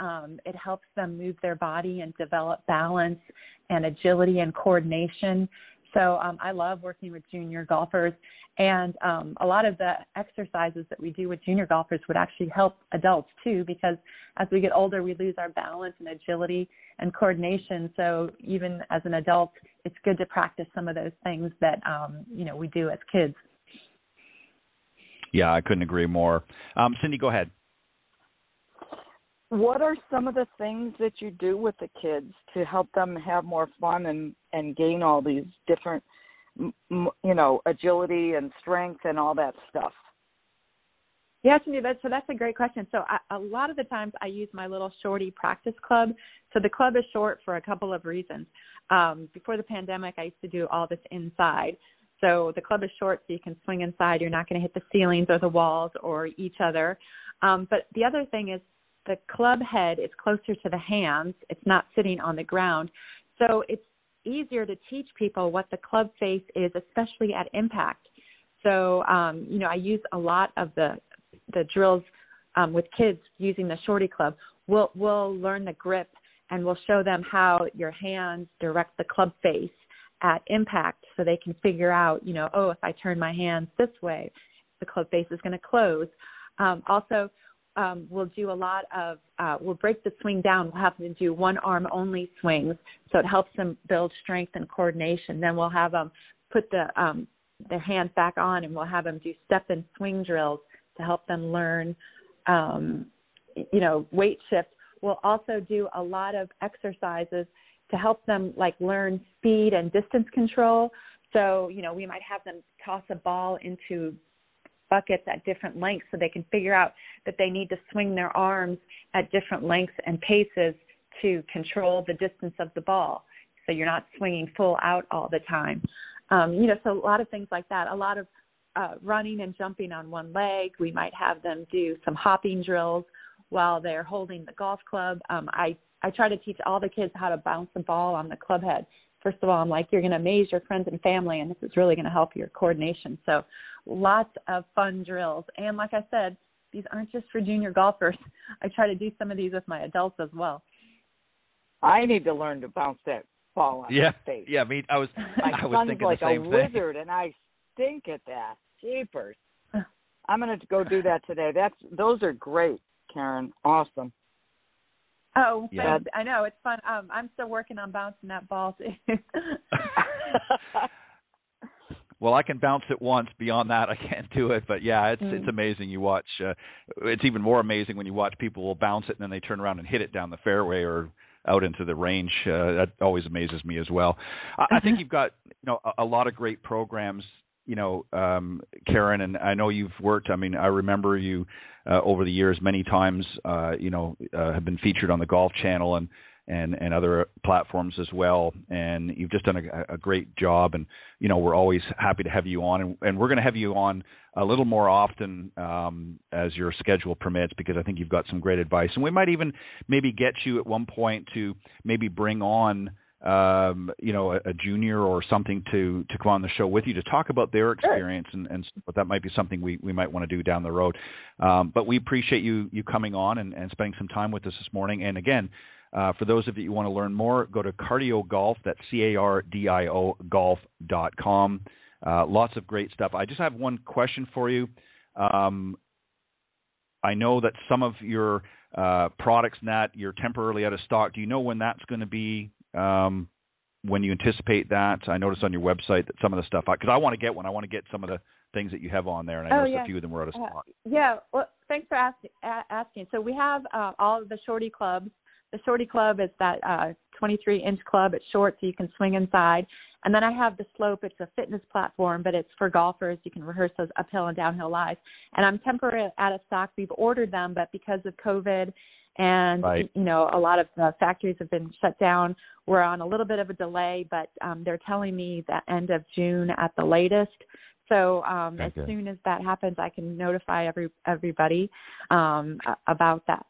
F: it helps them move their body and develop balance and agility and coordination. So I love working with junior golfers, and a lot of the exercises that we do with junior golfers would actually help adults too, because as we get older, we lose our balance and agility and coordination. So even as an adult, it's good to practice some of those things that we do as kids.
B: Yeah, I couldn't agree more. Cindy, go ahead.
C: What are some of the things that you do with the kids to help them have more fun and gain all these different, agility and strength and all that stuff?
F: Yeah, Cindy, that's a great question. So a lot of the times I use my little shorty practice club. So the club is short for a couple of reasons. Before the pandemic, I used to do all this inside. So the club is short so you can swing inside. You're not going to hit the ceilings or the walls or each other. But the other thing is, the club head is closer to the hands. It's not sitting on the ground. So it's easier to teach people what the club face is, especially at impact. So, I use a lot of the drills with kids using the shorty club. We'll learn the grip, and we'll show them how your hands direct the club face at impact, so they can figure out, if I turn my hands this way, the club face is going to close. Also, we'll do a lot of, we'll break the swing down. We'll have them do one arm only swings, so it helps them build strength and coordination. Then we'll have them put their hands back on, and we'll have them do step and swing drills to help them learn, weight shift. We'll also do a lot of exercises to help them learn speed and distance control. So, we might have them toss a ball into buckets at different lengths so they can figure out that they need to swing their arms at different lengths and paces to control the distance of the ball. So you're not swinging full out all the time. So a lot of things like that, a lot of running and jumping on one leg. We might have them do some hopping drills while they're holding the golf club. I try to teach all the kids how to bounce the ball on the club head. First of all, I'm like, you're going to amaze your friends and family, and this is really going to help your coordination. So lots of fun drills. And like I said, these aren't just for junior golfers. I try to do some of these with my adults as well.
C: I need to learn to bounce that ball on my face.
B: Yeah, I was thinking
C: like
B: the same
C: a
B: thing.
C: wizard, and I stink at that. Jeepers. I'm going to go do that today. Those are great, Karen. Awesome.
F: Oh,
B: yeah.
F: I know. It's fun. I'm still working on bouncing that ball, too.
B: Well, I can bounce it once. Beyond that, I can't do it. But, yeah, it's amazing. You watch it's even more amazing when you watch people will bounce it and then they turn around and hit it down the fairway or out into the range. That always amazes me as well. I think you've got a lot of great programs, Karen, and I know you've worked. I mean, I remember you over the years many times, have been featured on the Golf Channel and other platforms as well. And you've just done a great job. And, we're always happy to have you on. And we're going to have you on a little more often as your schedule permits, because I think you've got some great advice. And we might even maybe get you at one point to maybe bring on a junior or something to come on the show with you to talk about their experience, and but that might be something we might want to do down the road. But we appreciate you coming on and spending some time with us this morning. And again, for those of you who want to learn more, go to CardioGolf. That's CARDIO golf.com. Lots of great stuff. I just have one question for you. I know that some of your products and that you're temporarily out of stock. Do you know when that's going to be? When you anticipate that? I noticed on your website that some of the stuff, because I want to get one. I want to get some of the things that you have on there, and I noticed a few of them were out of stock.
F: Well, thanks for asking. So we have all of the shorty clubs. The shorty club is that 23-inch club. It's short, so you can swing inside. And then I have the slope. It's a fitness platform, but it's for golfers. You can rehearse those uphill and downhill lies. And I'm temporarily out of stock. We've ordered them, but because of COVID and, you know, a lot of the factories have been shut down, we're on a little bit of a delay, but they're telling me that end of June at the latest. So as soon as that happens, I can notify everybody about that.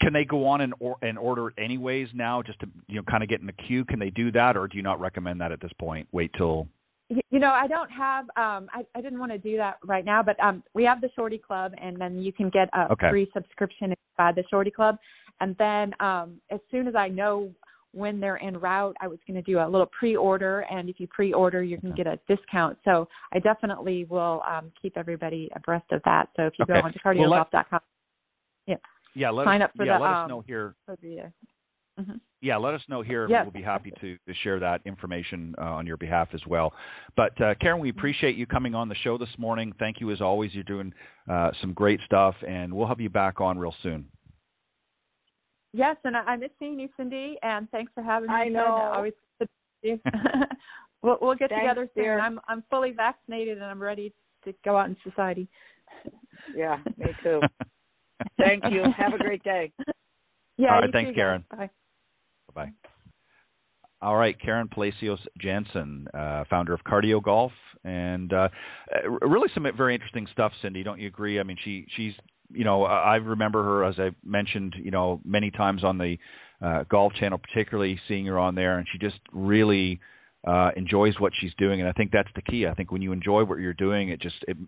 B: Can they go on and order it anyways now, just to, you know, kind of get in the queue? Can they do that, or do you not recommend that at this point? Wait till.
F: You know, I don't have. I didn't want to do that right now, but we have the Shorty Club, and then you can get a free subscription by the Shorty Club, and then as soon as I know when they're en route, I was going to do a little pre-order, and if you pre-order, you can get a discount. So I definitely will keep everybody abreast of that. So if you go on to CardioGolf.com, sign up for
B: let us know here.
F: Yeah,
B: let us know here. We'll be happy to share that information on your behalf as well. But Karen, we appreciate you coming on the show this morning. Thank you as always. You're doing some great stuff, and we'll have you back on real soon.
F: Yes, and I miss seeing you, Cindy, and thanks for having me.
C: I know.
F: Always we'll get together soon. Dear. I'm fully vaccinated, and I'm ready to go out in society.
C: Yeah, me too. Thank you. Have a great day.
F: Yeah.
B: All right, thanks, Karen.
F: Bye.
B: Bye-bye. All right, Karen Palacios-Jansen, founder of CardioGolf, and really some very interesting stuff, Cindy. Don't you agree? I mean, she's, you know, I remember her, as I mentioned, you know, many times on the Golf Channel, particularly seeing her on there, and she just really enjoys what she's doing, and I think that's the key. I think when you enjoy what you're doing,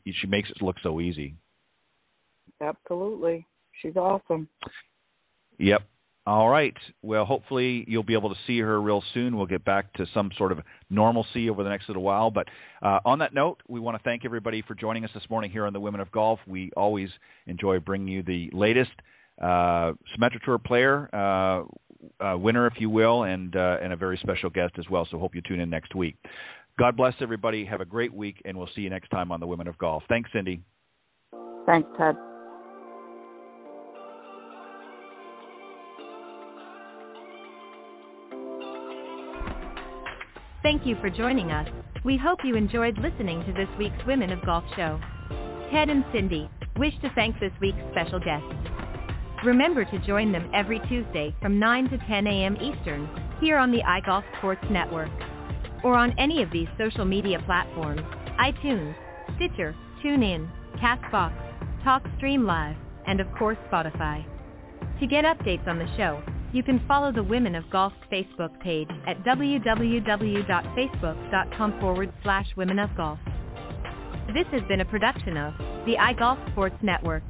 B: she makes it look so easy.
C: Absolutely. She's awesome.
B: Yep. All right. Well, hopefully you'll be able to see her real soon. We'll get back to some sort of normalcy over the next little while. But on that note, we want to thank everybody for joining us this morning here on the Women of Golf. We always enjoy bringing you the latest Symetra Tour player, winner, if you will, and a very special guest as well. So hope you tune in next week. God bless everybody. Have a great week, and we'll see you next time on the Women of Golf. Thanks, Cindy.
C: Thanks, Ted.
A: Thank you for joining us. We hope you enjoyed listening to this week's Women of Golf show. Ted and Cindy wish to thank this week's special guests. Remember to join them every Tuesday from 9 to 10 a.m. Eastern here on the iGolf Sports Network or on any of these social media platforms: iTunes, Stitcher, TuneIn, CastBox, TalkStream Live, and of course Spotify. To get updates on the show, you can follow the Women of Golf Facebook page at www.facebook.com/womenofgolf. This has been a production of the iGolf Sports Network.